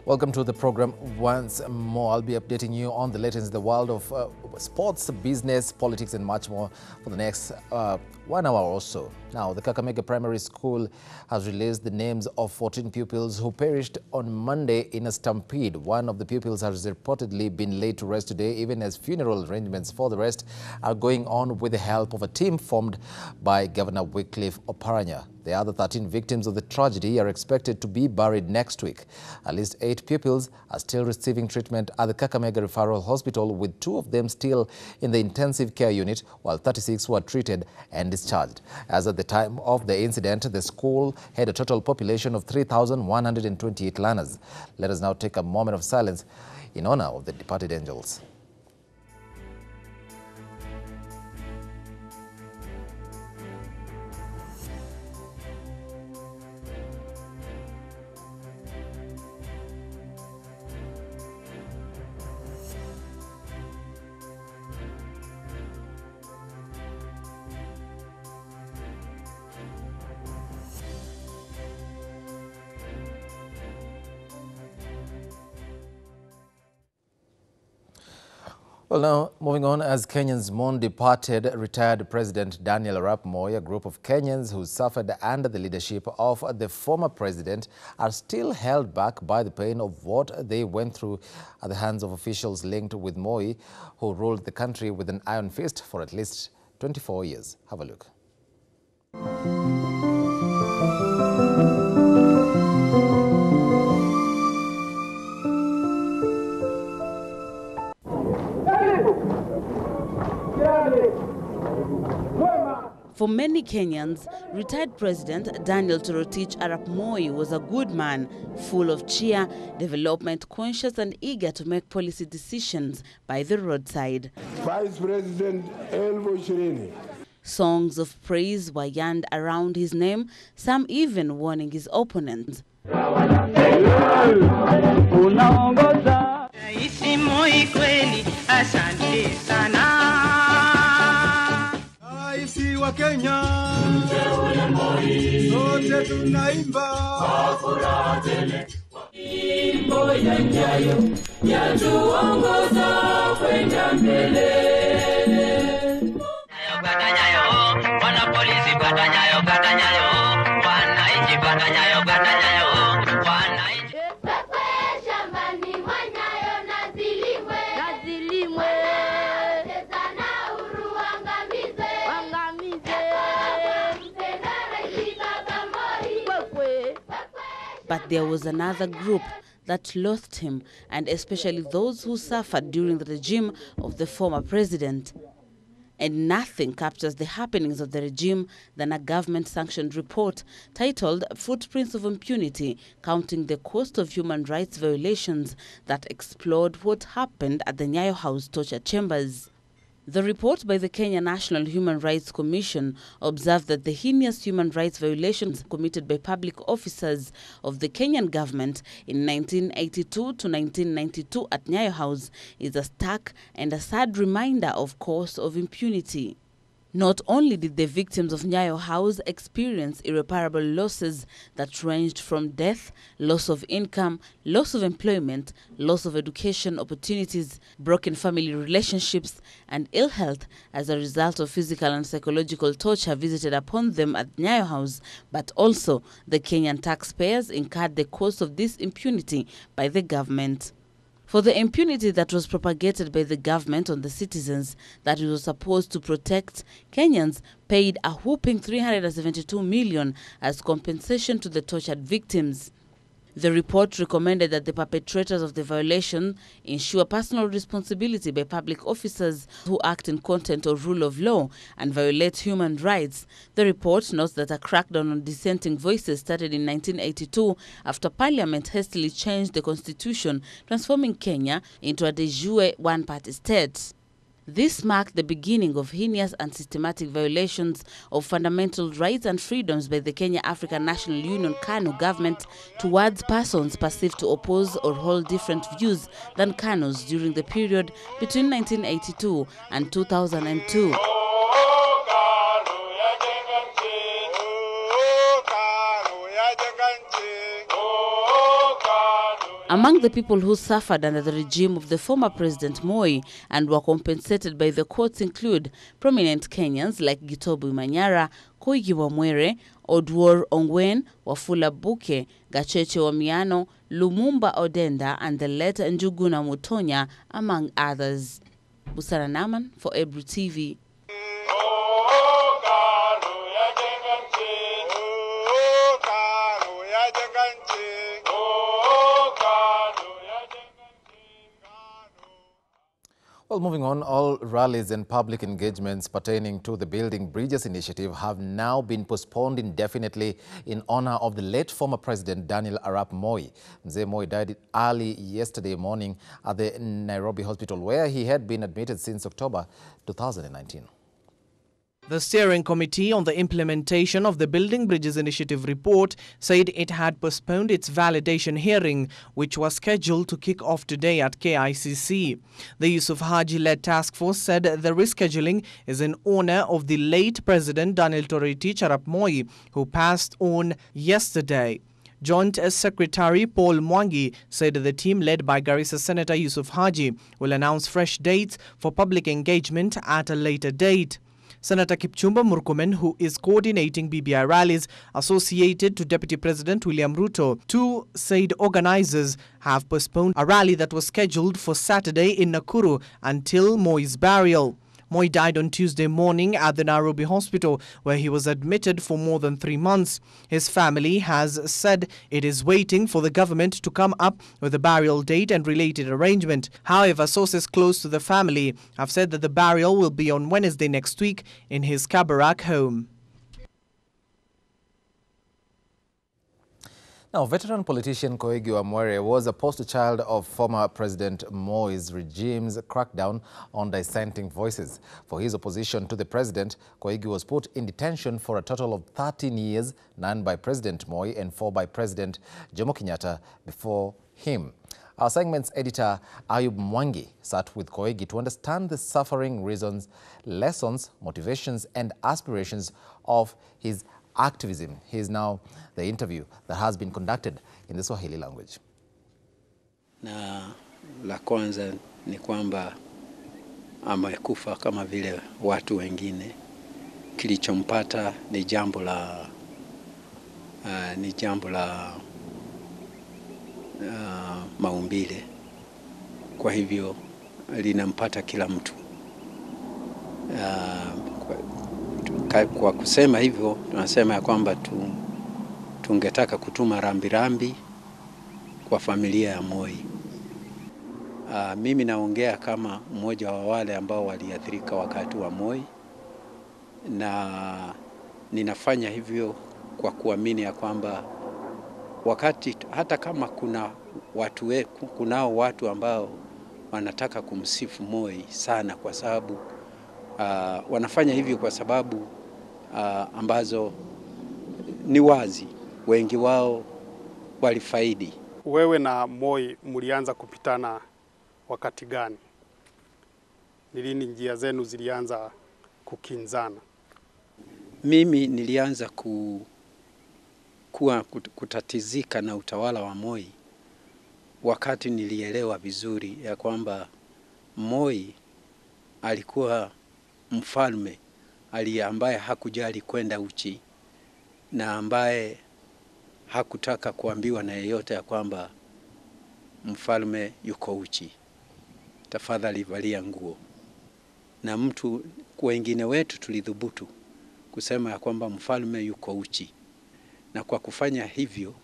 Welcome to the program once more. I'll be updating you on the latest in the world of sports, business, politics and much more for the next 1 hour or so. Now, the Kakamega Primary School has released the names of 14 pupils who perished on Monday in a stampede. One of the pupils has reportedly been laid to rest today, even as funeral arrangements for the rest are going on with the help of a team formed by Governor Wycliffe Oparanya. The other 13 victims of the tragedy are expected to be buried next week. At least 8 pupils are still receiving treatment at the Kakamega Referral Hospital, with 2 of them still in the intensive care unit, while 36 were treated and discharged. As at the time of the incident, the school had a total population of 3,128 learners. Let us now take a moment of silence in honor of the departed angels. Well, now, moving on, as Kenyans mourn departed retired President Daniel Arap Moi, a group of Kenyans who suffered under the leadership of the former president are still held back by the pain of what they went through at the hands of officials linked with Moi, who ruled the country with an iron fist for at least 24 years. Have a look. For many Kenyans, retired President Daniel Toroitich Arap Moi was a good man, full of cheer, development conscious and eager to make policy decisions by the roadside. Vice President Elvo Shirini. Songs of praise were yearned around his name, some even warning his opponents. Wa Kenya sote tunaimba furaha tele, wimbo ya nyayo yatuongoza kwenda mbele. Kata nyayo, wana polisi kata nyayo, wananchi kata nyayo, wananchi. Shambani wanyayo na zilimwe. But there was another group that lost him, and especially those who suffered during the regime of the former president. And nothing captures the happenings of the regime than a government-sanctioned report titled Footprints of Impunity, counting the cost of human rights violations that explored what happened at the Nyayo House torture chambers. The report by the Kenya National Human Rights Commission observed that the heinous human rights violations committed by public officers of the Kenyan government in 1982 to 1992 at Nyayo House is a stark and a sad reminder of cause of impunity. Not only did the victims of Nyayo House experience irreparable losses that ranged from death, loss of income, loss of employment, loss of education opportunities, broken family relationships, and ill health as a result of physical and psychological torture visited upon them at Nyayo House, but also the Kenyan taxpayers incurred the cost of this impunity by the government. For the impunity that was propagated by the government on the citizens that it was supposed to protect, Kenyans paid a whopping 372 million as compensation to the tortured victims. The report recommended that the perpetrators of the violation ensure personal responsibility by public officers who act in contempt of rule of law and violate human rights. The report notes that a crackdown on dissenting voices started in 1982 after Parliament hastily changed the constitution, transforming Kenya into a de jure one-party state. This marked the beginning of heinous and systematic violations of fundamental rights and freedoms by the Kenya African National Union KANU government towards persons perceived to oppose or hold different views than KANU's during the period between 1982 and 2002. Among the people who suffered under the regime of the former President Moi and were compensated by the courts include prominent Kenyans like Gitobu Manyara, Koigi Wamwere, Odwor Ongwen, Wafula Buke, Gacheche Wamiano, Lumumba Odenda, and the late Njuguna Mutonya, among others. Busara Naman for Ebru TV. Well, moving on, all rallies and public engagements pertaining to the Building Bridges initiative have now been postponed indefinitely in honor of the late former President Daniel Arap Moi. Mzee Moi died early yesterday morning at the Nairobi hospital, where he had been admitted since October 2019. The steering committee on the implementation of the Building Bridges Initiative report said it had postponed its validation hearing, which was scheduled to kick off today at KICC. The Yusuf Haji-led task force said the rescheduling is in honor of the late President Daniel Toroitich Arap Moi, who passed on yesterday. Joint Secretary Paul Mwangi said the team led by Garissa Senator Yusuf Haji will announce fresh dates for public engagement at a later date. Senator Kipchumba Murkomen, who is coordinating BBI rallies associated to Deputy President William Ruto, too said organizers have postponed a rally that was scheduled for Saturday in Nakuru until Moi's burial. Moi died on Tuesday morning at the Nairobi hospital, where he was admitted for more than 3 months. His family has said it is waiting for the government to come up with a burial date and related arrangement. However, sources close to the family have said that the burial will be on Wednesday next week in his Kabarak home. Now, veteran politician Koigi Wamwere was a poster child of former President Moi's regime's crackdown on dissenting voices. For his opposition to the president, Koigi was put in detention for a total of 13 years, 9 by President Moi and 4 by President Jomo Kenyatta before him. Our segment's editor, Ayub Mwangi, sat with Koigi to understand the suffering reasons, lessons, motivations, and aspirations of his activism. He is now the interview that has been conducted in the Swahili language. Na la kwanza ni kwamba amekufa kama vile watu wengine. Kilichompata ni jambo la maumbile. Kwa hivyo linampata kila mtu. Kwa kusema hivyo, tunasema ya kwamba tungetaka kutuma rambirambi kwa familia ya Moi. Mimi naongea kama mmoja wa wale ambao waliathirika wakati wa Moi, na ninafanya hivyo kwa kuamini ya kwamba wakati hata kama kunao watu ambao wanataka kumsifu Moi sana kwa sababu wanafanya hivyo kwa sababu ambazo ni wazi, wengi wao walifaidi. Wewe na Moi mlianza kupitana wakati gani? Ni lini njia zenu zilianza kukinzana? Mimi nilianza kutatizika na utawala wa Moi wakati nilielewa vizuri ya kwamba Moi alikuwa mfalme ambaye hakujali kwenda uchi na ambaye hakutaka kuambiwa na yeyote ya kwamba mfalme yuko uchi, tafadhali valia nguo. Na wengine wetu tulidhubutu kusema ya kwamba mfalme yuko uchi, na kwa kufanya hivyo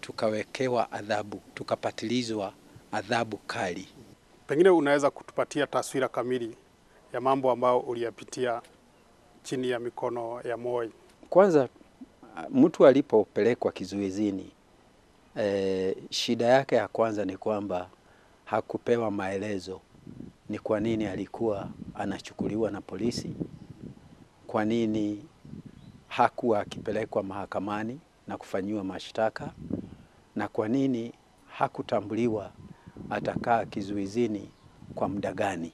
tukawekewa adhabu, tukapatilizwa adhabu kali. Pengine unaweza kutupatia taswira kamili ya mambo ambayo uliyapitia chini ya mikono ya Moi? Kwanza, mtu alipopelekwa kizuizini, shida yake ya kwanza ni kwamba hakupewa maelezo ni kwa nini alikuwa anachukuliwa na polisi, kwa nini hakuwa akipelekwa mahakamani na kufanyiwa mashtaka, na kwa nini hakutambuliwa atakaa kizuizini kwa muda gani.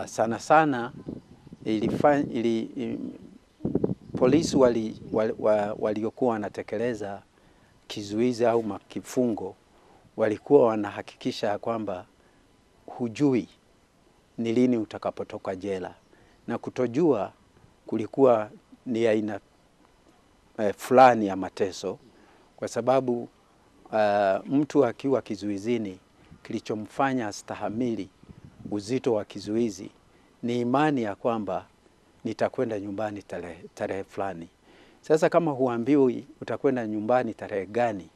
Sana sana polisi waliokuwa wanatekeleza kizuizi au kifungo walikuwa wanahakikisha kwamba hujui ni lini utakapotoka jela, na kutojua kulikuwa ni aina fulani ya mateso, kwa sababu mtu akiwa kizuizini kilichomfanya astahamili uzito wa kizuizi ni imani ya kwamba nitakwenda nyumbani tarehe fulani. Sasa kama huambiwi utakwenda nyumbani tarehe gani,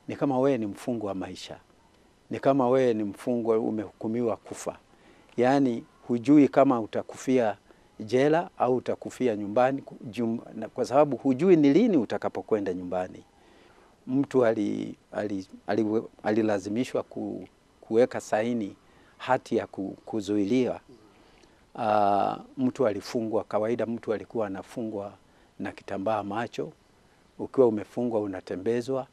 ni kama wewe ni mfungwa wa maisha, ni kama wewe ni mfungwa umehukumiwa kufa. Yaani hujui kama utakufia jela au utakufia nyumbani, kwa sababu hujui ni lini utakapokwenda nyumbani. Mtu alilazimishwa kuweka saini hati ya kuzuiliwa. Mtu alifungwa, kawaida mtu alikuwa anafungwa na kitambaa macho. Ukiwa umefungwa unatembezwa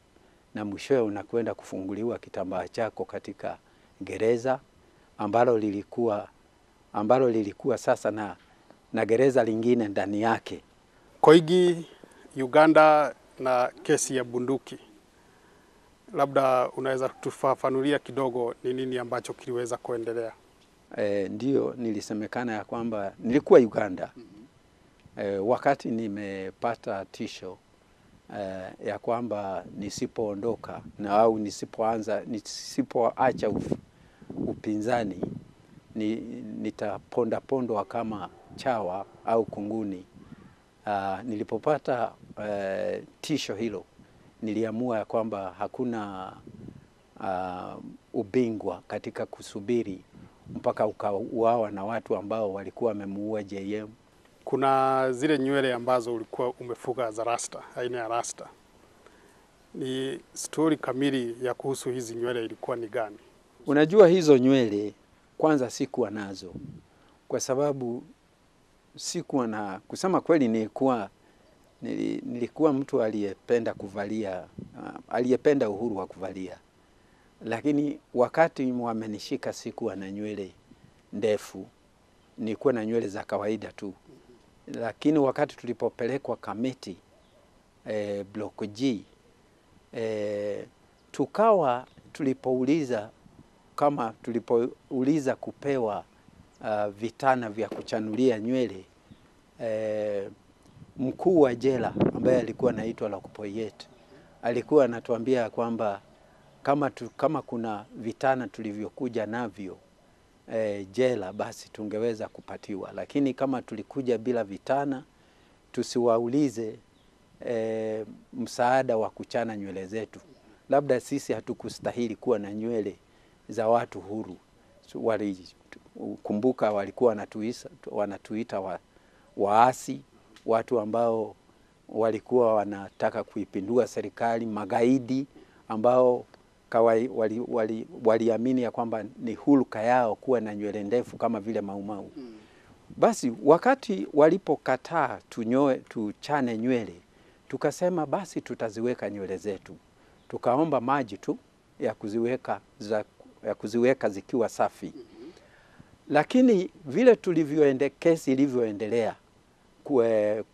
na mwishowe unakwenda kufunguliwa kitambaa chako katika gereza ambalo lilikuwa sasa na gereza lingine ndani yake. Koigi, Uganda na kesi ya bunduki, labda unaweza tufafanulia kidogo ni nini ambacho kiliweza kuendelea? Ndio, nilisemekana ya kwamba nilikuwa Uganda. Wakati nimepata tisho ya kwamba nisipoondoka au nisipoacha upinzani nitapondwa kama chawa au kunguni. Nilipopata tisho hilo, niliamua ya kwamba hakuna ubingwa katika kusubiri mpaka ukauawa na watu ambao walikuwa wamemuua JM. Kuna zile nywele ambazo ulikuwa umefuga za rasta, aina ya rasta. Ni story kamili ya kuhusu hizi nywele ilikuwa ni gani? Unajua hizo nywele kwanza sikuwa nazo, kwa sababu sikuwa na, kusema kweli nilikuwa mtu aliyependa kuvalia, aliyependa uhuru wa kuvalia. Lakini wakati wamenishika sikuwa na nywele ndefu, nilikuwa na nywele za kawaida tu. Lakini wakati tulipopelekwa Kamiti Block G, tulipouliza kupewa vitana vya kuchanulia nywele, mkuu wa jela ambaye alikuwa anaitwa Lokopoyet alikuwa anatuambia kwamba kama kuna vitana tulivyokuja navyo jela basi tungeweza kupatiwa, lakini kama tulikuja bila vitana tusiwaulize msaada wa kuchana nywele zetu. Labda sisi hatukustahili kuwa na nywele za watu huru. Kumbuka walikuwa wanatuita waasi, watu ambao walikuwa wanataka kuipindua serikali, magaidi ambao waliamini ya kwamba ni hulka yao kuwa na nywele ndefu kama vile Maumau. Basi wakati walipokataa tuchane nywele, tukasema basi tutaziweka nywele zetu. Tukaomba maji tu ya kuziweka zikiwa safi. Lakini vile kesi ilivyoendelea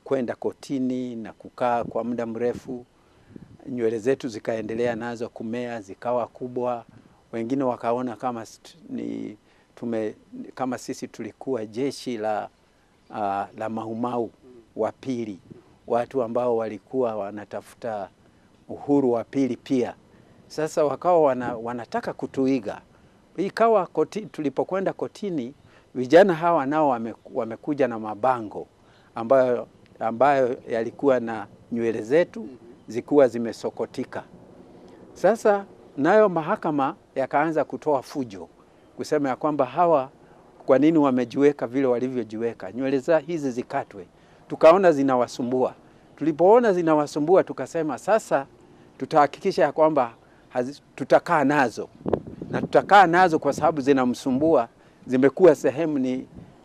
kwenda kotini na kukaa kwa muda mrefu, nywele zetu zikaendelea nazo kumea, zikawa kubwa. Wengine wakaona kama sisi tulikuwa jeshi la Maumau wa pili, watu ambao walikuwa wanatafuta uhuru wa pili pia. Sasa wakawa wanataka kutuiga. Ikawa tulipokwenda kotini, vijana hawa nao wamekuja na mabango ambayo yalikuwa na nywele zetu zikuwa zimesokotika. Sasa nayo mahakama yakaanza kutoa fujo, kusema ya kwamba hawa kwa nini wamejiweka vile walivyojiweka, nywele hizi zikatwe. Tukaona zinawasumbua. Tulipoona zinawasumbua tukasema sasa tutahakikisha ya kwamba tutakaa nazo. Na tutakaa nazo kwa sababu zinamsumbua,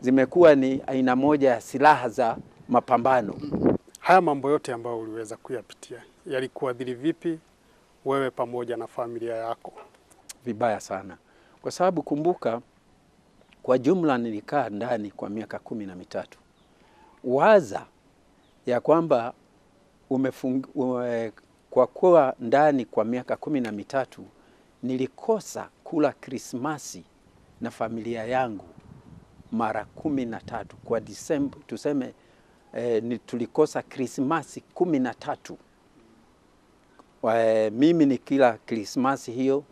zimekuwa ni aina moja ya silaha za mapambano. Haya mambo yote ambayo uliweza kuyapitia yalikuadhiri vipi wewe pamoja na familia yako? Vibaya sana. Kwa sababu kumbuka, kwa jumla nilikaa ndani kwa miaka 13. Waza ya kwamba kwa kuwa ndani kwa miaka 13 nilikosa kula Krismasi na familia yangu mara 13 kwa Disemba, tuseme tulikosa Krismasi 13. Mimi nikila Krismasi hiyo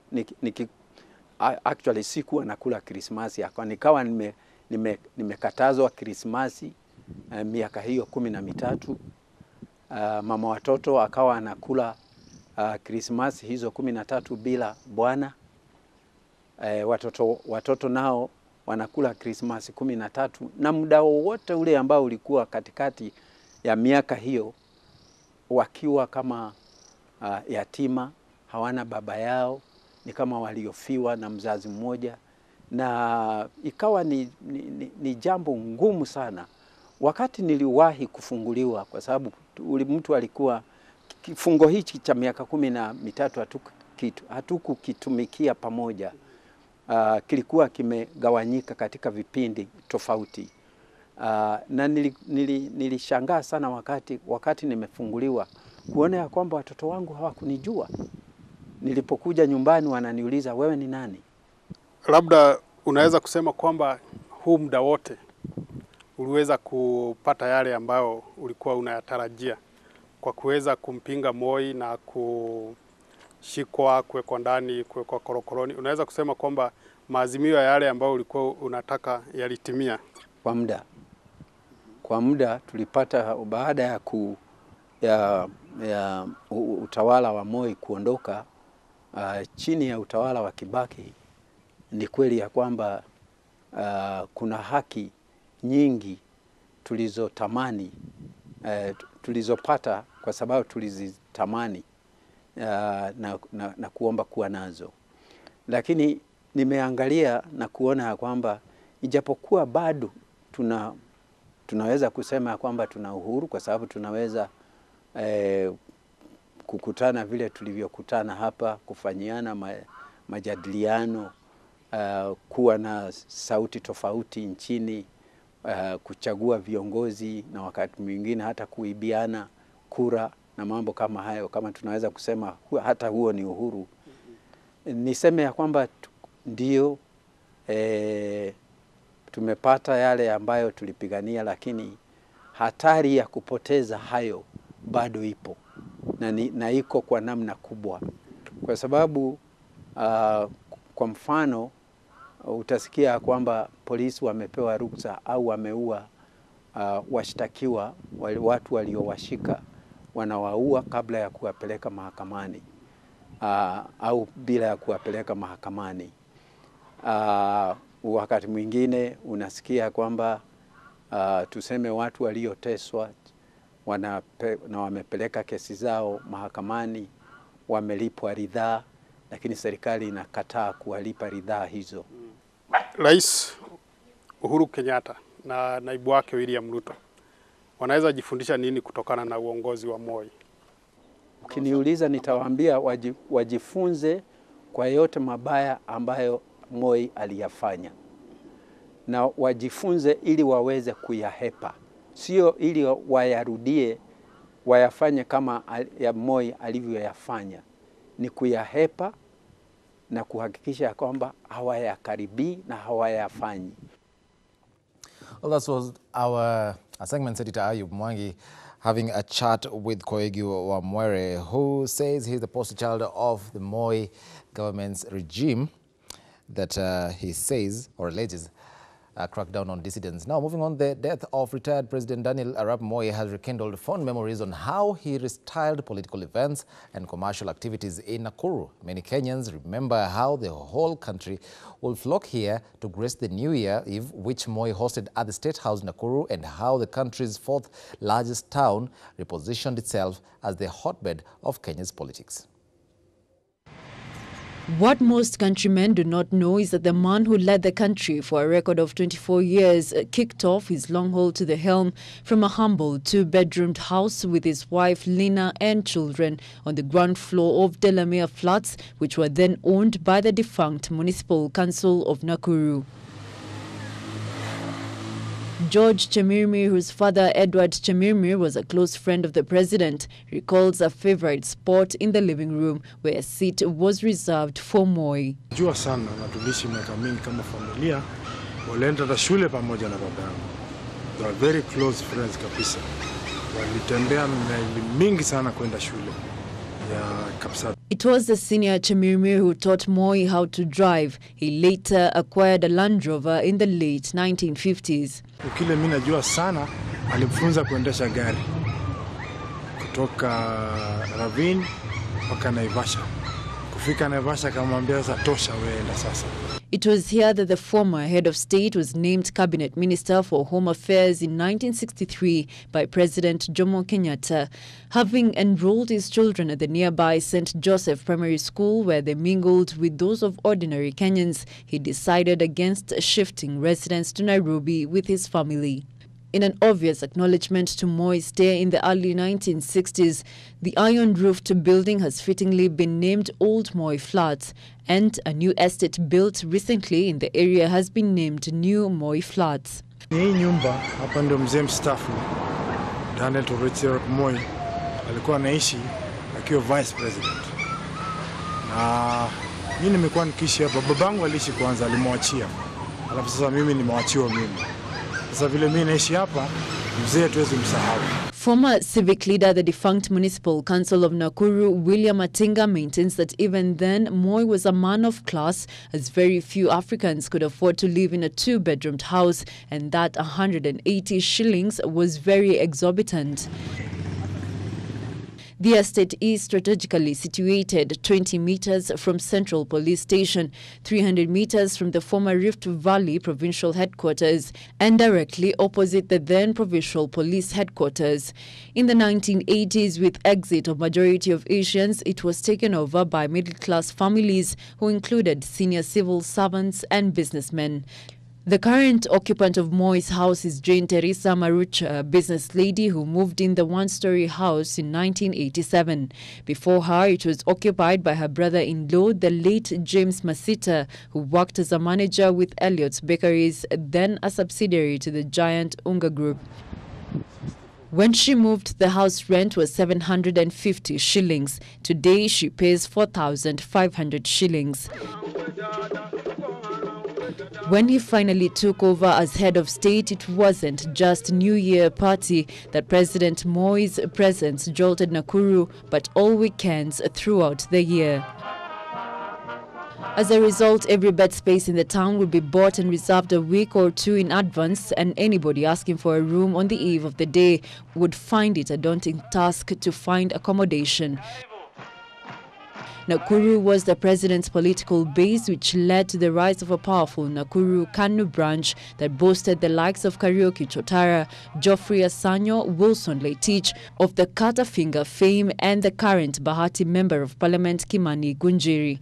actually sikuwa nakula Krismasi, nikawa nimekatazwa Krismasi miaka hiyo 13. Mama watoto akawa anakula Krismasi hizo 13 bila bwana. Watoto nao wanakula Krismasi 13, na muda wote ule ambao ulikuwa katikati ya miaka hiyo wakiwa kama yatima, hawana baba yao, ni kama waliofiwa na mzazi mmoja, na ikawa ni jambo ngumu sana. Wakati niliwahi kufunguliwa, kwa sababu mtu alikuwa kifungo hichi cha miaka 13 hatukukitumikia pamoja. Kilikuwa kimegawanyika katika vipindi tofauti. Na nilishangaa sana wakati nimefunguliwa kuona ya kwamba watoto wangu hawakunijua. Nilipokuja nyumbani wananiuliza, wewe ni nani? Labda unaweza kusema kwamba huu muda wote uliweza kupata yale ambayo ulikuwa unayatarajia kwa kuweza kumpinga Moi na kushikwa, kuwekwa ndani, kuwekwa korokoroni. Unaweza kusema kwamba maazimio ya yale ambayo ulikuwa unataka yalitimia kwa muda tulipata baada ya utawala wa Moi kuondoka chini ya utawala wa Kibaki. Ni kweli ya kwamba kuna haki nyingi tulizotamani, tulizopata kwa sababu tulizitamani na kuomba kuwa nazo. Lakini nimeangalia na kuona ya kwamba ijapokuwa bado tunaweza kusema ya kwamba tuna uhuru, kwa sababu tunaweza kukutana vile tulivyokutana hapa, kufanyiana majadiliano, kuwa na sauti tofauti nchini, kuchagua viongozi, na wakati mwingine hata kuibiana kura na mambo kama hayo, kama tunaweza kusema hata huo ni uhuru. Niseme ya kwamba ndio tumepata yale ambayo tulipigania, lakini hatari ya kupoteza hayo bado ipo, na iko kwa namna kubwa, kwa sababu kwa mfano utasikia kwamba polisi wamepewa ruksa au wameua washtakiwa, watu waliowashika wanawaua kabla ya kuwapeleka mahakamani, au bila ya kuwapeleka mahakamani. Wakati mwingine unasikia kwamba tuseme watu walioteswa na wamepeleka kesi zao mahakamani, wamelipwa ridhaa, lakini serikali inakataa kuwalipa ridhaa hizo. Rais Uhuru Kenyatta na naibu wake William Ruto wanaweza jifundisha nini kutokana na uongozi wa Moi? Ukiniuliza nitawaambia wajifunze kwa yote mabaya ambayo Moi aliyafanya, na wajifunze ili waweze kuyahepa, sio ili wayarudie wayafanye kama ya Moi alivyoyafanya. Ni kuyahepa na kuhakikisha kwamba hawayakaribii na hawayafanyi. Well, that was our segment editor Ayub Mwangi having a chat with Koigi Wamwere, who says he's the poster child of the Moi government's regime that he says or alleges cracked down on dissidents. Now, moving on, the death of retired President Daniel Arap Moi has rekindled fond memories on how he restyled political events and commercial activities in Nakuru. Many Kenyans remember how the whole country will flock here to grace the New Year Eve, which Moi hosted at the State House Nakuru, and how the country's fourth largest town repositioned itself as the hotbed of Kenya's politics. What most countrymen do not know is that the man who led the country for a record of 24 years kicked off his long haul to the helm from a humble two-bedroomed house with his wife Lina and children on the ground floor of Delamere Flats, which were then owned by the defunct Municipal Council of Nakuru. George Chemirmir, whose father Edward Chemirmir was a close friend of the president, recalls a favorite spot in the living room where a seat was reserved for Moi. Jua sana na tulishi miaka mingi kama familia, walienda na shule pamoja na babangu. They were very close friends kabisa. Walitembea mingi sana kwenda shule ya Kapsat. It was the senior Chemirmir who taught Moi how to drive. He later acquired a Land Rover in the late 1950s. Ukile mimi najua sana, alimfunza kuendesha gari kutoka Ravine mpaka Naivasha. Kufika Naivasha akamwambia sasa tosha weenda sasa. It was here that the former head of state was named cabinet minister for home affairs in 1963 by President Jomo Kenyatta. Having enrolled his children at the nearby St. Joseph Primary School where they mingled with those of ordinary Kenyans, he decided against shifting residence to Nairobi with his family. In an obvious acknowledgement to Moi's stay in the early 1960s, the iron-roofed building has fittingly been named Old Moi Flats, and a new estate built recently in the area has been named New Moi Flats. Hii nyumba hapa ndio mzee mstaafu Daniel Toroitich Moi alikuwa anaishi akiwa vice president. Na mimi nimekuwa nikiishi hapa. Babangu aliishi kwanza, alimwachia. Alafu sasa mimi nimewachiwa mimi. Former civic leader, the defunct Municipal Council of Nakuru, William Atinga, maintains that even then, Moi was a man of class, as very few Africans could afford to live in a two-bedroomed house, and that 180 shillings was very exorbitant. The estate is strategically situated 20 meters from Central Police Station, 300 meters from the former Rift Valley Provincial Headquarters, and directly opposite the then Provincial Police Headquarters. In the 1980s, with exit of majority of Asians, it was taken over by middle-class families who included senior civil servants and businessmen. The current occupant of Moi's house is Jane Teresa Marucha, a business lady who moved in the one-story house in 1987. Before her, it was occupied by her brother-in-law, the late James Masita, who worked as a manager with Elliott's Bakeries, then a subsidiary to the giant Unga Group. When she moved, the house rent was 750 shillings. Today, she pays 4,500 shillings. When he finally took over as head of state, it wasn't just New Year party that President Moi's presence jolted Nakuru, but all weekends throughout the year. As a result, every bed space in the town would be bought and reserved a week or two in advance, and anybody asking for a room on the eve of the day would find it a daunting task to find accommodation. Nakuru was the president's political base, which led to the rise of a powerful Nakuru Kanu branch that boasted the likes of Kariuki Chotara, Geoffrey Asanyo, Wilson Leitich of the Katafinger fame, and the current Bahati Member of Parliament Kimani Gunjiri.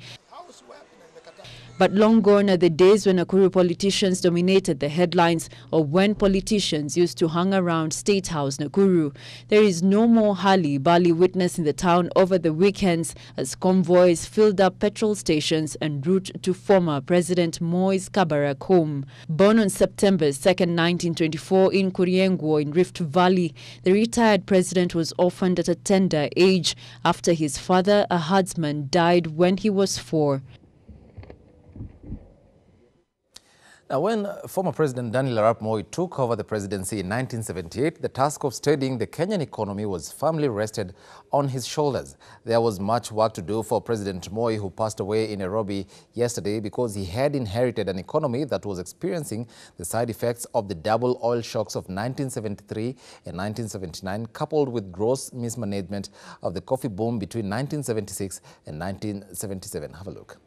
But long gone are the days when Nakuru politicians dominated the headlines, or when politicians used to hang around State House Nakuru. There is no more hurly-burly witness in the town over the weekends as convoys filled up petrol stations en route to former President Moi's Kabarak home. Born on September 2, 1924 in Kuriengo in Rift Valley, the retired president was orphaned at a tender age after his father, a herdsman, died when he was 4. Now, when former President Daniel Arap Moi took over the presidency in 1978, the task of steadying the Kenyan economy was firmly rested on his shoulders. There was much work to do for President Moi, who passed away in Nairobi yesterday because he had inherited an economy that was experiencing the side effects of the double oil shocks of 1973 and 1979, coupled with gross mismanagement of the coffee boom between 1976 and 1977. Have a look.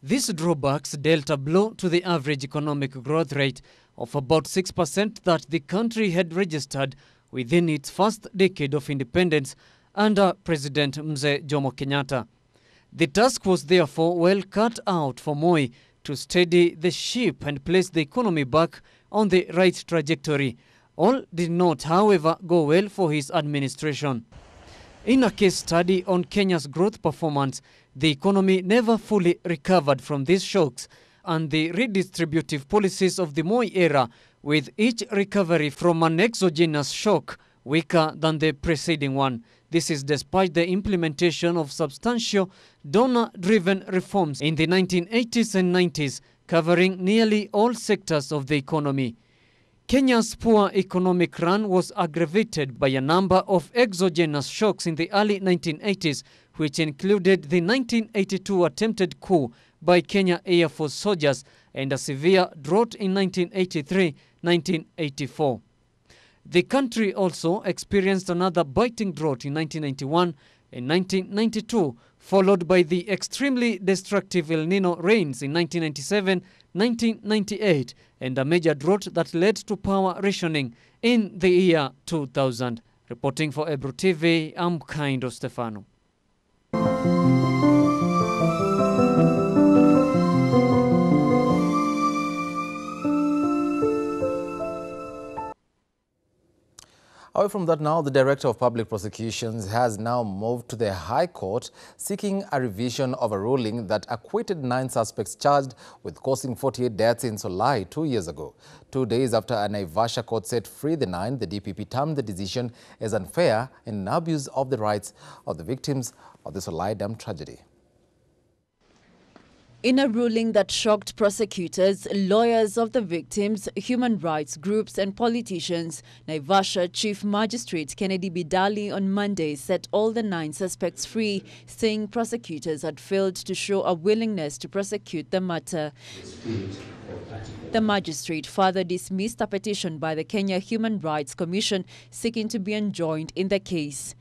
These drawbacks dealt a blow to the average economic growth rate of about 6% that the country had registered within its first decade of independence under President Mzee Jomo Kenyatta. The task was therefore well cut out for Moi to steady the ship and place the economy back on the right trajectory. All did not, however, go well for his administration. In a case study on Kenya's growth performance, the economy never fully recovered from these shocks, and the redistributive policies of the Moi era with each recovery from an exogenous shock weaker than the preceding one. This is despite the implementation of substantial donor-driven reforms in the 1980s and 90s, covering nearly all sectors of the economy. Kenya's poor economic run was aggravated by a number of exogenous shocks in the early 1980s, which included the 1982 attempted coup by Kenya Air Force soldiers and a severe drought in 1983-1984. The country also experienced another biting drought in 1991 and 1992, followed by the extremely destructive El Nino rains in 1997-1998 and a major drought that led to power rationing in the year 2000. Reporting for Ebro TV, I'm Kaindo Stefano. Away from that now, the Director of Public Prosecutions has now moved to the High Court seeking a revision of a ruling that acquitted 9 suspects charged with causing 48 deaths in Solai 2 years ago. 2 days after a Naivasha court set free the 9, the DPP termed the decision as unfair and an abuse of the rights of the victims of the Solai Dam tragedy. In a ruling that shocked prosecutors, lawyers of the victims, human rights groups and politicians, Naivasha Chief Magistrate Kennedy Bidali on Monday set all the 9 suspects free, saying prosecutors had failed to show a willingness to prosecute the matter. The magistrate further dismissed a petition by the Kenya Human Rights Commission seeking to be enjoined in the case.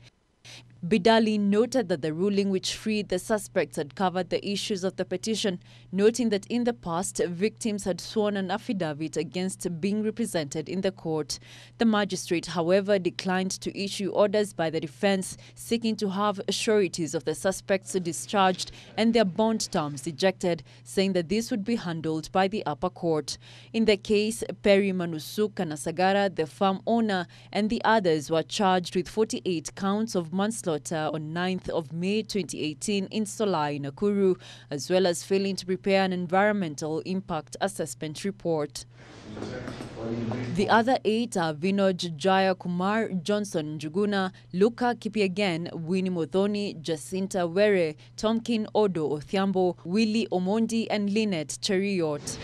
Bidali noted that the ruling which freed the suspects had covered the issues of the petition, noting that in the past, victims had sworn an affidavit against being represented in the court. The magistrate, however, declined to issue orders by the defense, seeking to have sureties of the suspects discharged and their bond terms ejected, saying that this would be handled by the upper court. In the case, Perry Manusuk Kanasagara, the farm owner, and the others were charged with 48 counts of manslaughter on 9th of May 2018 in Solai, Nakuru, as well as failing to prepare an environmental impact assessment report. The other 8 are Vinod Jaya Kumar, Johnson Njuguna, Luka Kipyegen, Winnie Muthoni, Jacinta Were, Tomkin Odo Othiambo, Willie Omondi, and Lynette Cheriot.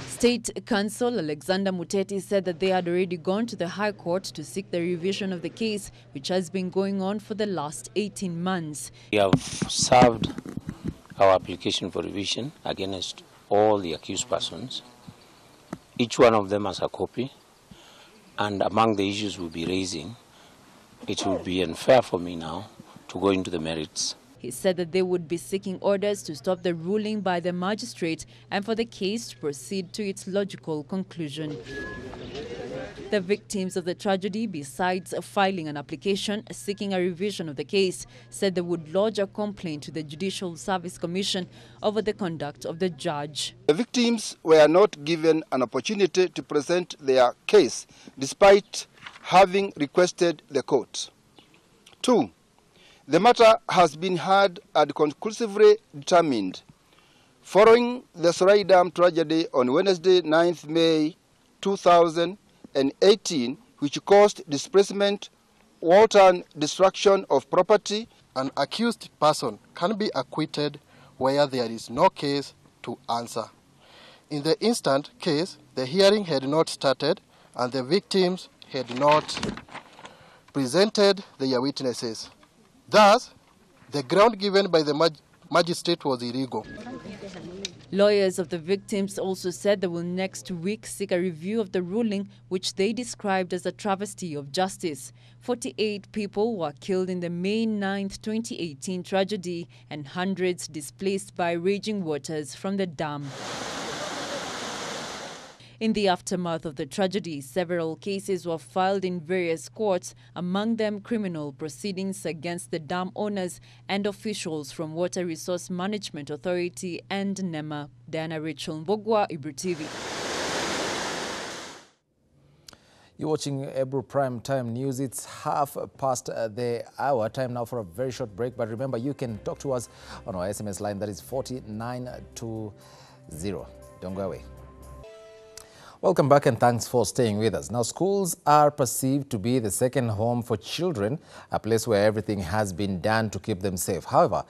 State Counsel Alexander Muteti said that they had already gone to the High Court to seek the revision of the case, which has been going on for the last 18 months. We have served our application for revision against all the accused persons. Each one of them has a copy, and among the issues we'll be raising, it will be unfair for me now to go into the merits. He said that they would be seeking orders to stop the ruling by the magistrate and for the case to proceed to its logical conclusion. The victims of the tragedy, besides filing an application seeking a revision of the case, said they would lodge a complaint to the Judicial Service Commission over the conduct of the judge. The victims were not given an opportunity to present their case despite having requested the court. 2. The matter has been heard and conclusively determined. Following the Solai Dam tragedy on Wednesday, 9th May 2018, which caused displacement, water and destruction of property, an accused person can be acquitted where there is no case to answer. In the instant case, the hearing had not started and the victims had not presented their witnesses. Thus, the ground given by the magistrate was illegal. Lawyers of the victims also said they will next week seek a review of the ruling, which they described as a travesty of justice. 48 people were killed in the May 9th, 2018 tragedy and hundreds displaced by raging waters from the dam. In the aftermath of the tragedy, several cases were filed in various courts, among them criminal proceedings against the dam owners and officials from Water Resource Management Authority and NEMA. Diana Rachel Mbogwa, Ebro TV. You're watching Ebro Primetime News. It's half past the hour. Time now for a very short break. But remember, you can talk to us on our SMS line. That is 4920. Don't go away. Welcome back and thanks for staying with us. Now, schools are perceived to be the second home for children, a place where everything has been done to keep them safe. However,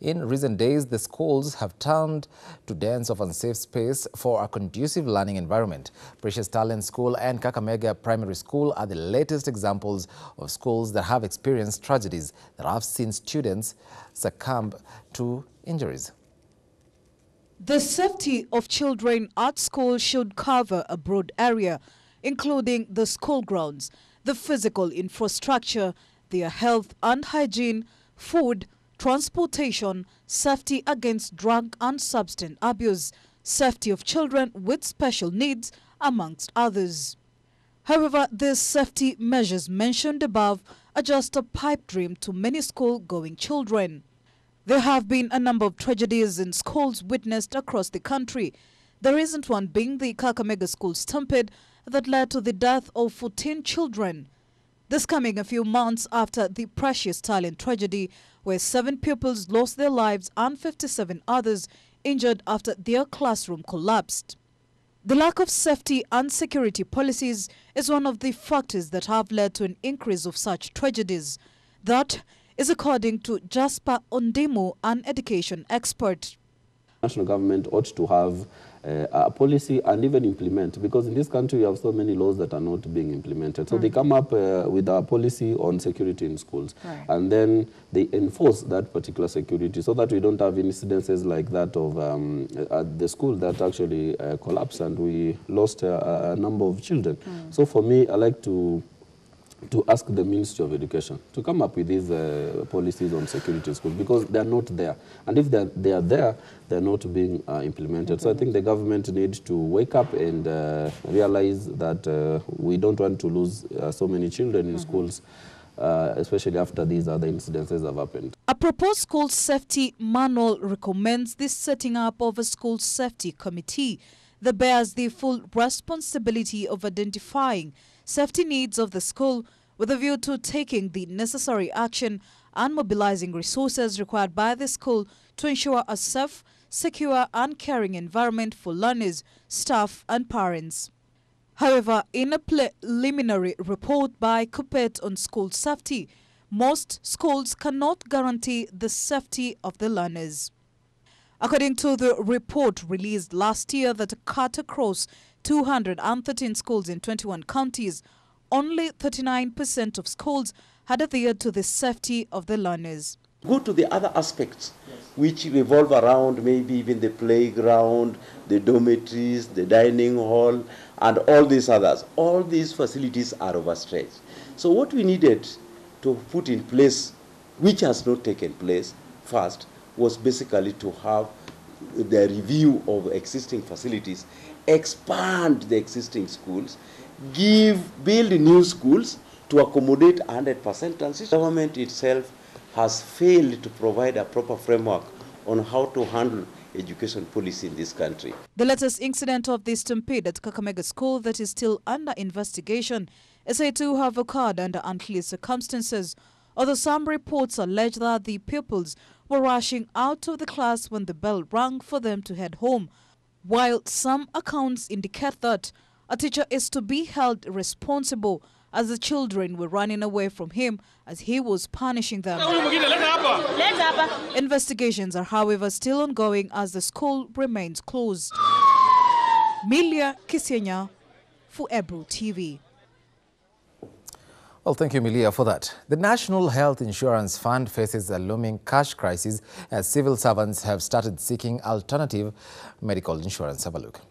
in recent days, the schools have turned to dens of unsafe space for a conducive learning environment. Precious Talent School and Kakamega Primary School are the latest examples of schools that have experienced tragedies that have seen students succumb to injuries. The safety of children at school should cover a broad area, including the school grounds, the physical infrastructure, their health and hygiene, food, transportation, safety against drug and substance abuse, safety of children with special needs, amongst others. However, these safety measures mentioned above are just a pipe dream to many school-going children. There have been a number of tragedies in schools witnessed across the country. The recent one being the Kakamega school stampede that led to the death of 14 children. This coming a few months after the Precious Talent tragedy, where 7 pupils lost their lives and 57 others injured after their classroom collapsed. The lack of safety and security policies is one of the factors that have led to an increase of such tragedies. That is according to Jasper Ondimo, an education expert. National government ought to have a policy and even implement, because in this country we have so many laws that are not being implemented. So they come up with a policy on security in schools, and then they enforce that particular security so that we don't have incidences like that of at the school that actually collapsed and we lost a number of children. So for me, I like to ask the Ministry of Education to come up with these policies on security in schools, because they are not there. And if they are there, they are not being implemented. So I think the government needs to wake up and realize that we don't want to lose so many children in schools, especially after these other incidences have happened. A proposed school safety manual recommends the setting up of a school safety committee that bears the full responsibility of identifying safety needs of the school with a view to taking the necessary action and mobilizing resources required by the school to ensure a safe, secure and caring environment for learners, staff and parents. However, in a preliminary report by Kupet on school safety, most schools cannot guarantee the safety of the learners. According to the report released last year that cut across 213 schools in 21 counties, only 39% of schools had adhered to the safety of the learners. Go to the other aspects which revolve around maybe even the playground, the dormitories, the dining hall, and all these others. All these facilities are overstretched. So what we needed to put in place, which has not taken place first, was basically to have the review of existing facilities, expand the existing schools, build new schools to accommodate 100% transition. The government itself has failed to provide a proper framework on how to handle education policy in this country. The latest incident of the stampede at Kakamega School that is still under investigation is said to have occurred under unclear circumstances, although some reports allege that the pupils were rushing out of the class when the bell rang for them to head home, while some accounts indicate that a teacher is to be held responsible as the children were running away from him as he was punishing them. Investigations are, however, still ongoing as the school remains closed. Milia Kisienya for Ebru TV. Well, thank you, Milia, for that. The National Health Insurance Fund faces a looming cash crisis as civil servants have started seeking alternative medical insurance. Have a look.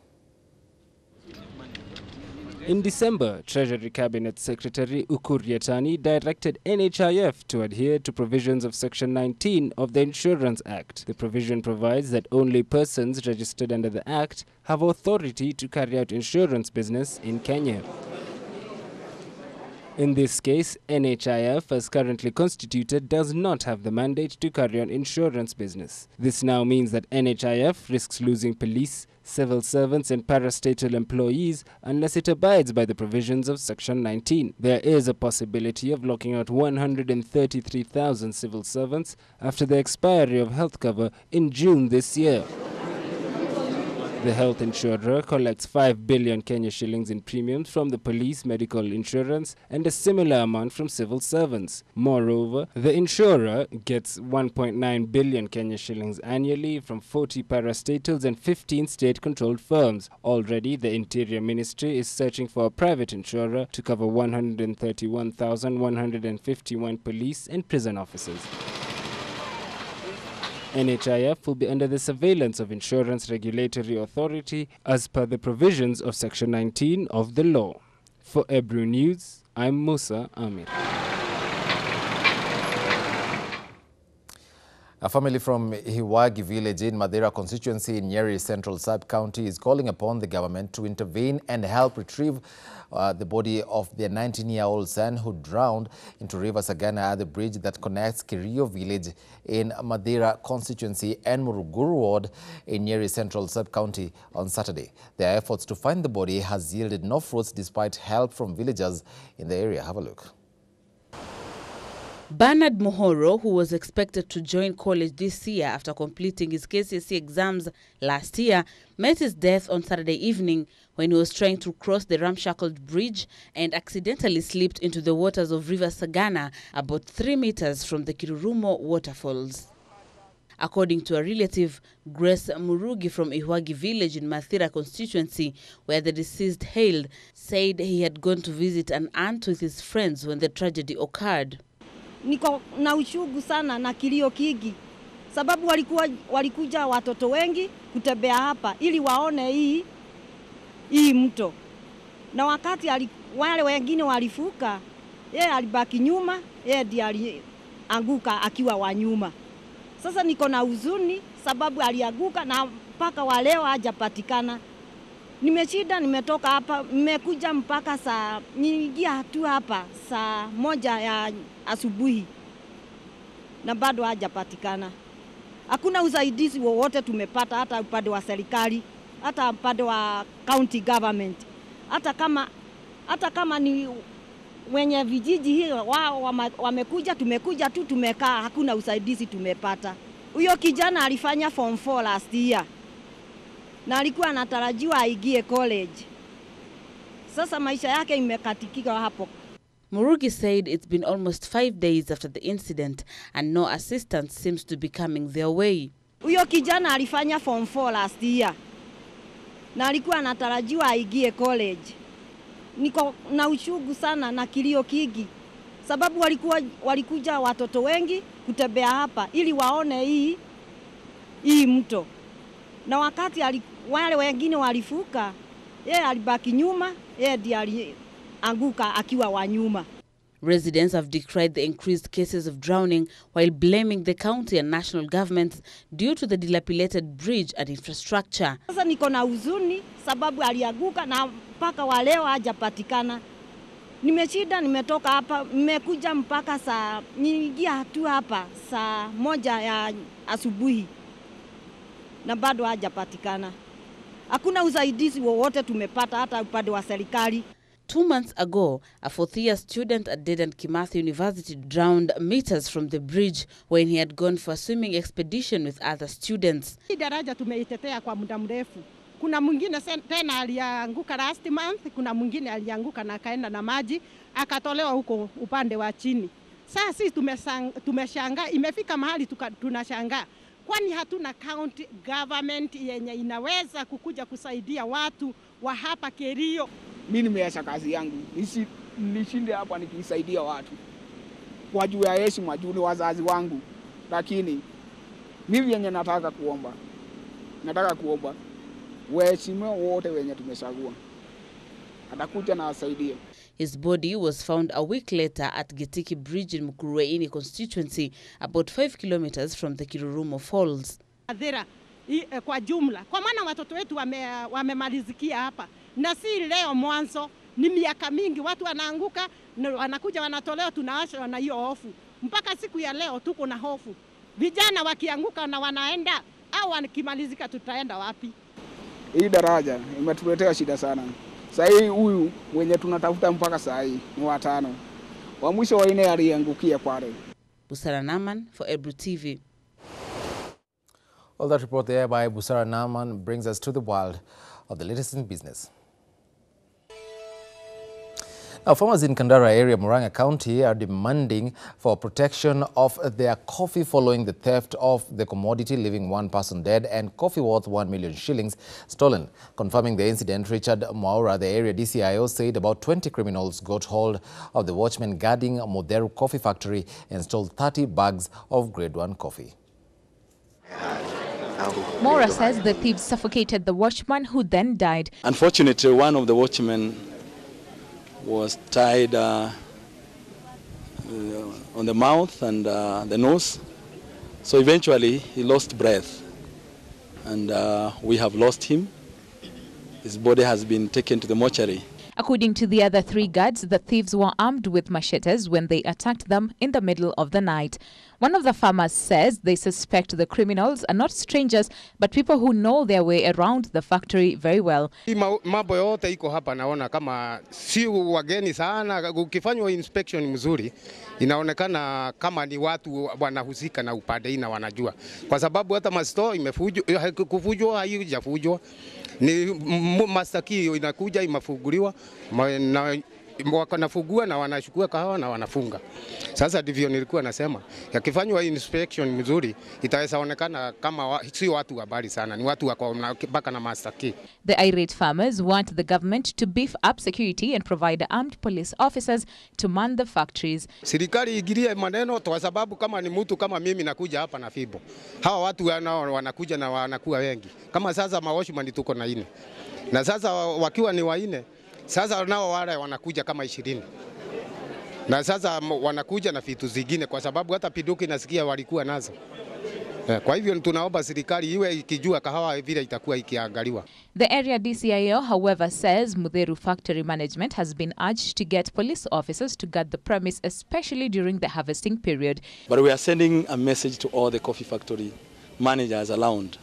In December, Treasury Cabinet Secretary Ukur Yatani directed NHIF to adhere to provisions of Section 19 of the Insurance Act. The provision provides that only persons registered under the Act have authority to carry out insurance business in Kenya. In this case, NHIF, as currently constituted, does not have the mandate to carry on insurance business. This now means that NHIF risks losing police, civil servants and parastatal employees unless it abides by the provisions of Section 19. There is a possibility of locking out 133,000 civil servants after the expiry of health cover in June this year. The health insurer collects 5 billion Kenya shillings in premiums from the police, medical insurance, and a similar amount from civil servants. Moreover, the insurer gets 1.9 billion Kenya shillings annually from 40 parastatals and 15 state-controlled firms. Already, the Interior Ministry is searching for a private insurer to cover 131,151 police and prison officers. NHIF will be under the surveillance of Insurance Regulatory Authority as per the provisions of Section 19 of the law. For Ebru News, I'm Musa Amir. A family from Hiwagi village in Madera constituency in Nyeri Central Sub-County is calling upon the government to intervene and help retrieve the body of their 19-year-old son who drowned into River Sagana at the bridge that connects Kirio village in Madera constituency and Muruguru ward in Nyeri Central Sub-County on Saturday. Their efforts to find the body has yielded no fruits despite help from villagers in the area. Have a look. Bernard Mohoro, who was expected to join college this year after completing his KCSE exams last year, met his death on Saturday evening when he was trying to cross the ramshackled bridge and accidentally slipped into the waters of River Sagana about 3 meters from the Kirurumo waterfalls. According to a relative, Grace Murugi from Ihwagi village in Mathira constituency, where the deceased hailed, said he had gone to visit an aunt with his friends when the tragedy occurred. Niko na ushugu sana na kilio kigi sababu walikuja watoto wengi kutembea hapa ili waone hii mto, na wakati wale wengine walifuka, yeye alibaki nyuma, yeye ndiye alianguka akiwa wa nyuma. Sasa niko na huzuni sababu alianguka na mpaka wa leo hajapatikana. Nimeshida, nimetoka hapa, nimekuja mpaka niingia tu hapa saa 1 ya asubuhi na bado hajapatikana. Hakuna usaidizi wowote tumepata, hata upande wa serikali, hata upande wa county government. Hata kama ni wenye vijiji hiyo wao wamekuja, tumekuja tu tumekaa, hakuna usaidizi tumepata. Huyo kijana alifanya form 4 last year na alikuwa anatarajiwa aingie college. Sasa maisha yake imekatikika hapo. Murugi said it's been almost 5 days after the incident and no assistance seems to be coming their way. Huyo kijana alifanya form 4 last year na alikuwa anatarajiwa aingie college. Niko na ushugu sana na kilio kigi sababu walikuja watoto wengi kutembea hapa ili waone hii mto, na wakati wale wengine walifuka, yeye alibaki nyuma, yeye ndiye alianguka akiwa wa nyuma. Residents have decried the increased cases of drowning while blaming the county and national governments due to the dilapidated bridge and infrastructure. Sasa niko na huzuni sababu alianguka na mpaka wa leo hajapatikana. Nimeshida, nimetoka hapa, nimekuja mpaka niingia tu hapa saa 1 ya asubuhi na bado hajapatikana. Hakuna usaidizi wowote tumepata, hata upande wa serikali. 2 months ago, a 4th-year student at Dedan Kimathi University drowned meters from the bridge when he had gone for a swimming expedition with other students. Hii daraja tumeitetea kwa muda mrefu. Kuna mwingine tena alianguka last month, kuna mwingine alianguka na kaenda na maji, akatolewa huko upande wa chini. Sasa sisi tumeshangaa, imefika mahali tunashangaa. Kwani hatuna county government yenye inaweza kukuja kusaidia watu wa hapa Kerio? Mimi nimeacha kazi yangu, nishinde hapa nikisaidia watu. Kwa juu ya heshima, juu ni wazazi wangu. Lakini mimi yenye nataka kuomba waheshimiwa wote wenye tumechagua atakuja na asaidie. His body was found a week later at Gitiki Bridge in Mukuruweini constituency, about 5 kilometers from the Kirurumo Falls. Adhira kwa jumla, kwa maana watoto wetu wamemalizikia hapa, na si leo mwanzo, ni miaka mingi watu wanaanguka, wanakuja wanatolewa, tunaashwa na hiyo hofu. Mpaka siku ya leo tuko na hofu. Vijana wakianguka na wanaenda, au wakimalizika tutaenda wapi? Hii daraja imetuletea shida sana. Sasa huyu wenye tunatafuta mpaka saa hii ni 5. Wa mwisho wa 4 aliangukia pale. Busara Naman for Ebru TV. Well, that report there by Busara Naman brings us to the world of the latest in business. Now, farmers in Kandara area, Murang'a County, are demanding for protection of their coffee following the theft of the commodity, leaving one person dead and coffee worth 1 million shillings stolen. Confirming the incident, Richard Mwaura, the area DCIO, said about 20 criminals got hold of the watchman guarding Mutheru Coffee Factory and stole 30 bags of grade 1 coffee. Mwaura says the thieves suffocated the watchman, who then died. Unfortunately, one of the watchmen was tied on the mouth and the nose. So eventually he lost breath and we have lost him. His body has been taken to the mortuary. According to the other 3 guards, the thieves were armed with machetes when they attacked them in the middle of the night. One of the farmers says they suspect the criminals are not strangers, but people who know their way around the factory very well. Mambo yote iko hapa naona kama si wageni sana. Ukifanywa inspection mzuri inaonekana kama ni watu wanahusika na upande na wanajua. Kwa sababu hata masto kufujwa haijafujwa. Ni mastaki inakuja imefunguliwa na wanafungua na wanachukua kahawa na wanafunga. Sasa ndivyo nilikuwa nasema, yakifanywa inspection mzuri itaonekana kama si watu habari sana, ni watu wako baka na mastaki. The irate farmers want the government to beef up security and provide armed police officers to man the factories. Serikali igirie maneno kwa sababu kama ni mtu kama mimi nakuja hapa na fibo. Hawa watu wanakuja na wanakuwa wengi. Kama sasa mawashman tuko na 4. Na sasa wakiwa ni 4, sasa nao wale wanakuja kama 20. Na sasa wanakuja na vitu zingine kwa sababu hata piduki nasikia walikuwa nazo. Kwa hivyo tunaomba serikali iwe ikijua kahawa vile itakuwa ikiangaliwa. The area DCIO, however, says Mutheru factory management has been urged to get police officers to guard the premise, especially during the harvesting period. But we are sending a message to all the coffee factory managers around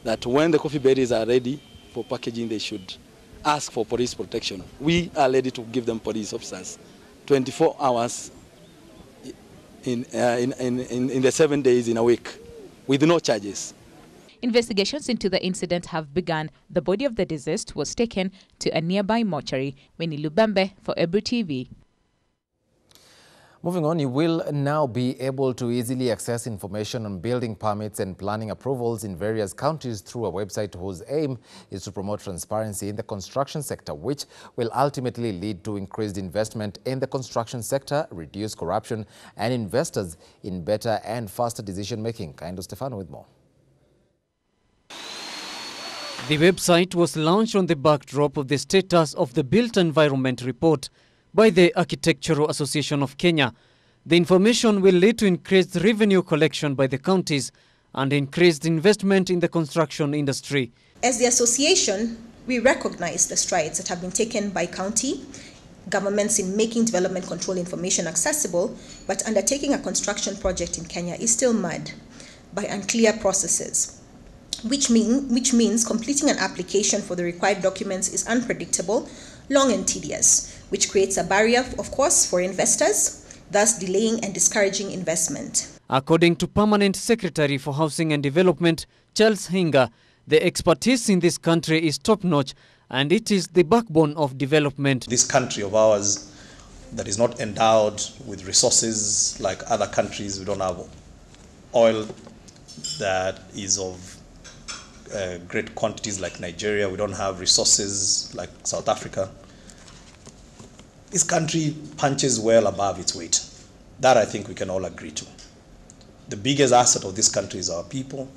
that when the coffee berries are ready for packaging, they should ask for police protection. We are ready to give them police officers 24 hours in the 7 days in a week with no charges. Investigations into the incident have begun. The body of the deceased was taken to a nearby mortuary. Winnie Lubembe for Ebru TV. Moving on, you will now be able to easily access information on building permits and planning approvals in various counties through a website whose aim is to promote transparency in the construction sector, which will ultimately lead to increased investment in the construction sector, reduce corruption, and investors in better and faster decision-making. Kaindo Stefano with more. The website was launched on the backdrop of the status of the Built Environment Report by the Architectural Association of Kenya. The information will lead to increased revenue collection by the counties and increased investment in the construction industry. As the association, we recognize the strides that have been taken by county governments in making development control information accessible, but undertaking a construction project in Kenya is still marred by unclear processes, which means completing an application for the required documents is unpredictable, long and tedious, which creates a barrier, of course, for investors, thus delaying and discouraging investment. According to Permanent Secretary for Housing and Development, Charles Hinga, the expertise in this country is top-notch and it is the backbone of development. This country of ours that is not endowed with resources like other countries, we don't have oil that is of great quantities like Nigeria, we don't have resources like South Africa. This country punches well above its weight. That I think we can all agree to. The biggest asset of this country is our people,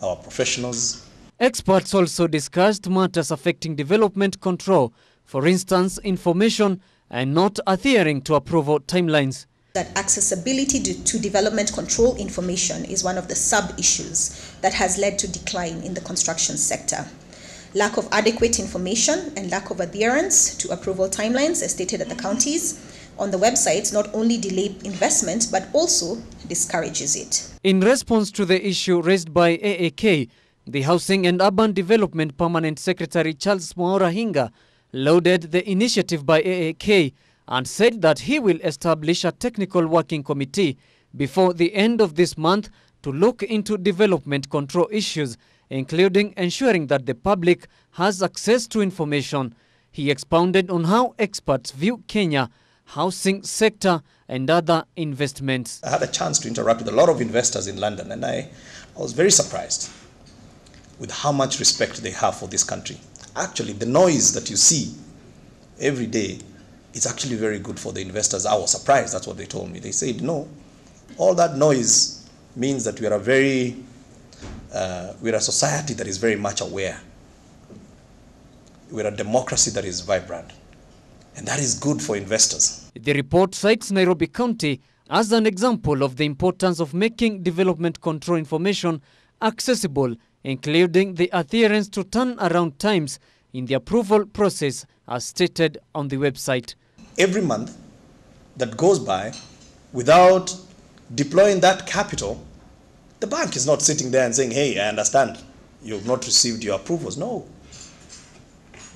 our professionals. Experts also discussed matters affecting development control, for instance, information and not adhering to approval timelines. That accessibility to development control information is one of the sub-issues that has led to decline in the construction sector. Lack of adequate information and lack of adherence to approval timelines, as stated at the counties on the websites, not only delay investment but also discourages it. In response to the issue raised by AAK, the Housing and Urban Development Permanent Secretary Charles Mwaura Hinga lauded the initiative by AAK and said that he will establish a technical working committee before the end of this month to look into development control issues, including ensuring that the public has access to information. He expounded on how experts view Kenya, housing sector and other investments. I had a chance to interact with a lot of investors in London, and I was very surprised with how much respect they have for this country. Actually, the noise that you see every day is actually very good for the investors. I was surprised, that's what they told me. They said, no, all that noise means that we are we're a society that is very much aware. We're a democracy that is vibrant. And that is good for investors. The report cites Nairobi County as an example of the importance of making development control information accessible, including the adherence to turnaround times in the approval process as stated on the website. Every month that goes by without deploying that capital, the bank is not sitting there and saying, hey, I understand you've not received your approvals. No.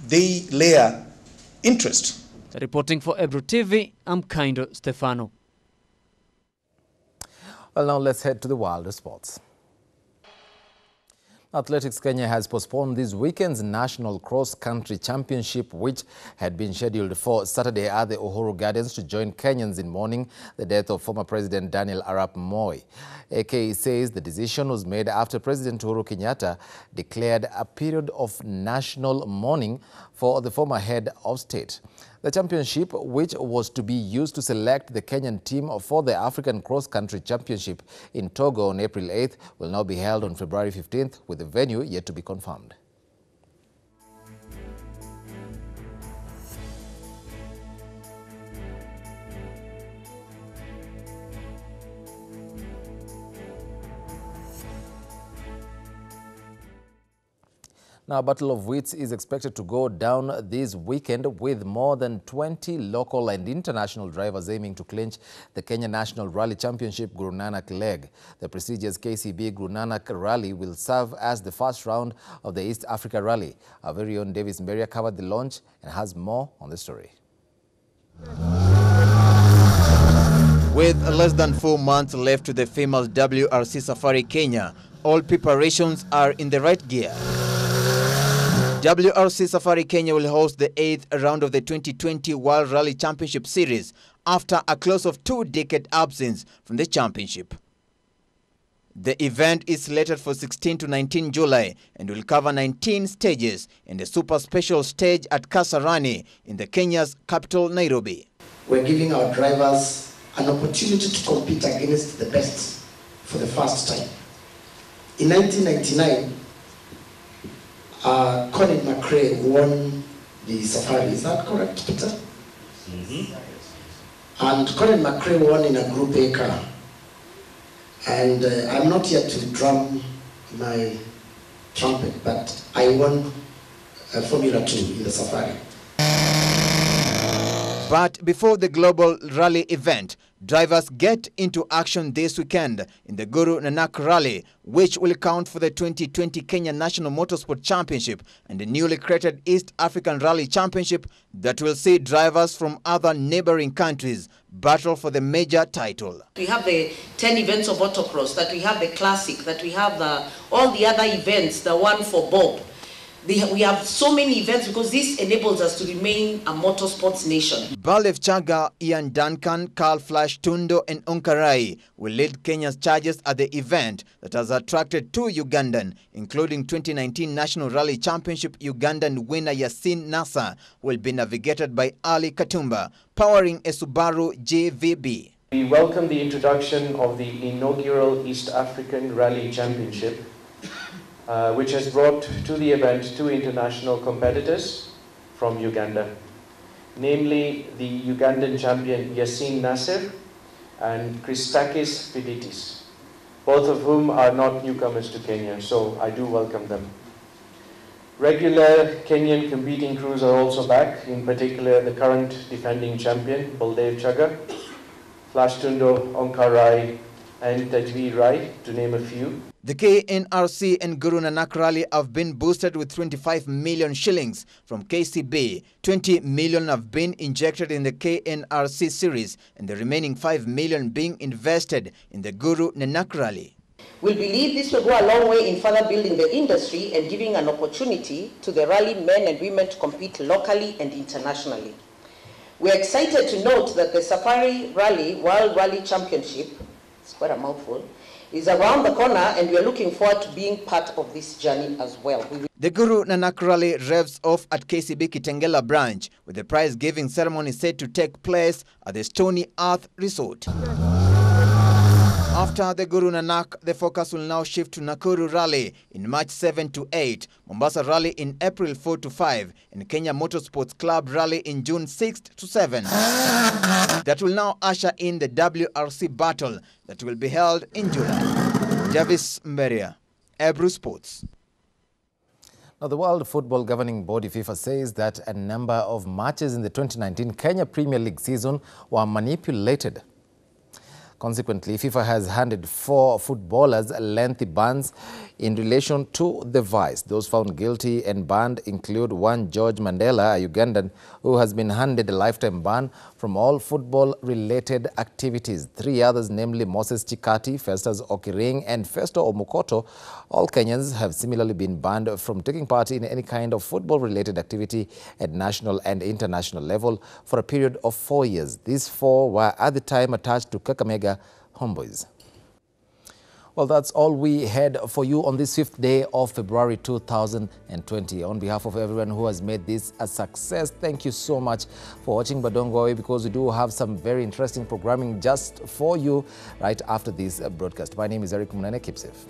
They layer interest. Reporting for Ebro TV, I'm Kaindo Stefano. Well, now let's head to the world of sports. Athletics Kenya has postponed this weekend's National Cross Country Championship, which had been scheduled for Saturday at the Uhuru Gardens to join Kenyans in mourning the death of former President Daniel Arap Moi. AK says the decision was made after President Uhuru Kenyatta declared a period of national mourning for the former head of state. The championship, which was to be used to select the Kenyan team for the African Cross Country Championship in Togo on April 8th, will now be held on February 15th, with the venue yet to be confirmed. Now, Battle of Wits is expected to go down this weekend with more than 20 local and international drivers aiming to clinch the Kenya National Rally Championship Guru Nanak leg. The prestigious KCB Guru Nanak Rally will serve as the first round of the East Africa Rally. Our very own Davis Mberia covered the launch and has more on the story. With less than 4 months left to the famous WRC Safari Kenya, all preparations are in the right gear. WRC Safari Kenya will host the 8th round of the 2020 World Rally Championship Series after a close of 2-decade absence from the championship. The event is slated for 16 to 19 July and will cover 19 stages and a super special stage at Kasarani in the Kenya's capital, Nairobi. We're giving our drivers an opportunity to compete against the best for the first time. In 1999, Colin McRae won the Safari. Is that correct, Peter? Mm-hmm. And Colin McRae won in a Group A car. And I'm not yet to drum my trumpet, but I won Formula 2 in the Safari. But before the global rally event, drivers get into action this weekend in the Guru Nanak Rally, which will count for the 2020 Kenya National Motorsport Championship and the newly created East African Rally Championship that will see drivers from other neighboring countries battle for the major title. We have the 10 events of autocross, that we have the classic, that we have all the other events, the one for Bob. We have so many events because this enables us to remain a motorsports nation. Balev Chaga, Ian Duncan, Carl Flash Tundo and Onkarai will lead Kenya's charges at the event that has attracted 2 Ugandan, including 2019 National Rally Championship Ugandan winner Yasin Nasser, will be navigated by Ali Katumba, powering a Subaru JVB. We welcome the introduction of the inaugural East African Rally Championship, which has brought to the event 2 international competitors from Uganda, namely the Ugandan champion Yasin Nasser and Christakis Fiditis, both of whom are not newcomers to Kenya, so I do welcome them. Regular Kenyan competing crews are also back, in particular the current defending champion, Baldev Chaga, Flash Tundo, Onkarai, and Tajveer Rai, to name a few. The KNRC and Guru Nanak Rally have been boosted with 25 million shillings from KCB. 20 million have been injected in the KNRC series and the remaining 5 million being invested in the Guru Nanak Rally. We believe this will go a long way in further building the industry and giving an opportunity to the rally men and women to compete locally and internationally. We are excited to note that the Safari Rally World Rally Championship, it's quite a mouthful, is around the corner, and we are looking forward to being part of this journey as well. The Guru Nanak Rally revs off at KCB Kitengela branch, with the prize-giving ceremony set to take place at the Stony Earth Resort. After the Guru Nanak, the focus will now shift to Nakuru Rally in March 7 to 8, Mombasa Rally in April 4 to 5, and Kenya Motorsports Club Rally in June 6 to 7. That will now usher in the WRC battle that will be held in July. Jarvis Mberia, Ebru Sports. Now, the World Football Governing Body FIFA says that a number of matches in the 2019 Kenya Premier League season were manipulated. Consequently, FIFA has handed 4 footballers lengthy bans in relation to the vice. Those found guilty and banned include one George Mandela, a Ugandan, who has been handed a lifetime ban from all football-related activities. 3 others, namely Moses Chikati, Festus Okiring, and Festo Omukoto, all Kenyans, have similarly been banned from taking part in any kind of football-related activity at national and international level for a period of 4 years. These 4 were at the time attached to Kakamega Homeboys. Well, that's all we had for you on this 5th day of February 2020. On behalf of everyone who has made this a success, thank you so much for watching. But don't go away, because we do have some very interesting programming just for you right after this broadcast. My name is Mnene. Keep safe.